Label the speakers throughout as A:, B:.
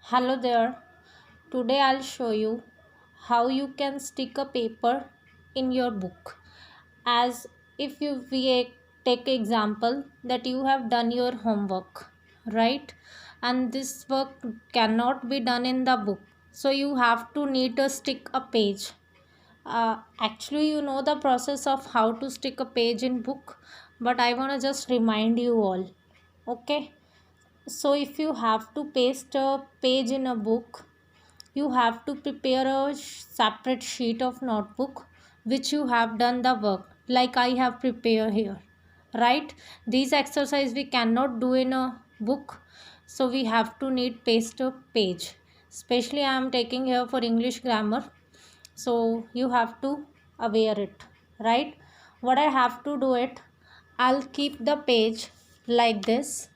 A: Hello there. Today I'll show you how you can stick a paper in your book. As if we take example that you have done your homework, right? And this work cannot be done in the book. So you have to need to stick a page. Actually, you know the process of how to stick a page in book, but I want to just remind you all. Okay? So if you have to paste a page in a book, you have to prepare a separate sheet of notebook which you have done the work like I have prepared here, right? These exercise we cannot do in a book, so we have to need paste a page. Especially I am taking here for English grammar, so you have to aware it, right? What I have to do it, I'll keep the page like this.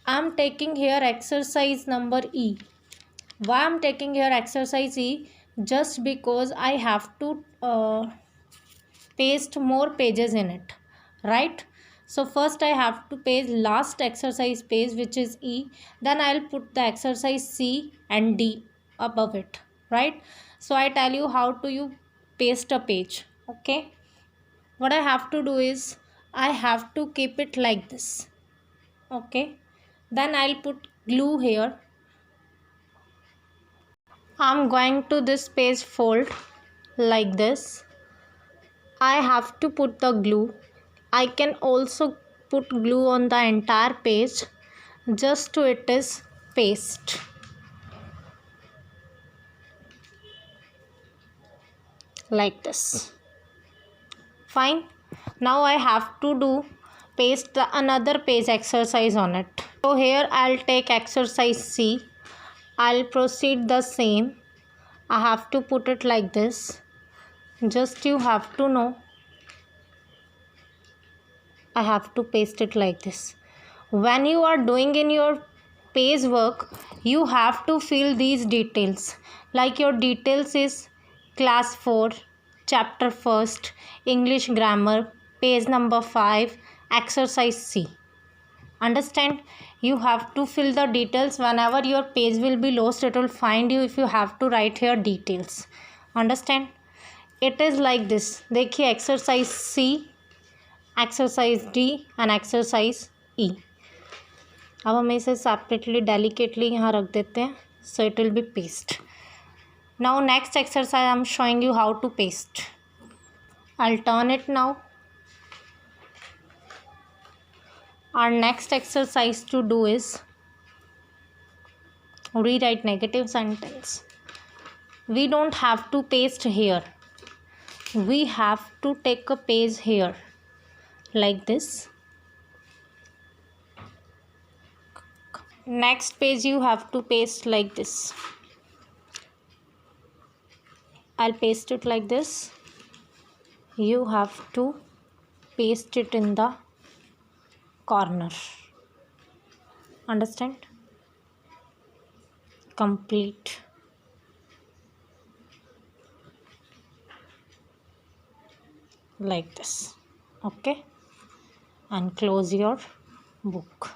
A: I'm taking here exercise number E. Why I'm taking here exercise E? Just because I have to paste more pages in it, right? So first I have to paste last exercise page, which is E. Then I'll put the exercise C and D above it, right? So I tell you how to you paste a page. Okay, what I have to do is I have to keep it like this. Okay, then I'll put glue here. I'm going to this page fold like this. I have to put the glue. I can also put glue on the entire page just to it is paste like this. Fine. Now I have to do paste the another page exercise on it. So here I'll take exercise C. I'll proceed the same. I have to put it like this. Just you have to know I have to paste it like this. When you are doing in your page work, you have to fill these details. Like your details is class 4, chapter 1st, English grammar, page number 5, exercise C. Understand? You have to fill the details. Whenever your page will be lost, it will find you if you have to write here details. Understand? It is like this. देखिए exercise C, exercise D and exercise E. अब हम इसे separately delicately यहाँ रख देते हैं, so it will be paste. Now next exercise I'm showing you how to paste. I'll turn it now. Our next exercise to do is rewrite negative sentence. We don't have to paste here. We have to take a page here like this. Next page you have to paste like this. I'll paste it like this. You have to paste it in the corner. Understand? Complete. Like this. Okay, and close your book.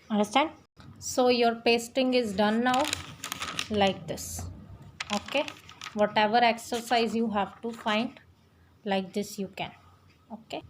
A: Understand? So your pasting is done now like this. Okay, whatever exercise you have to find like this you can. Okay.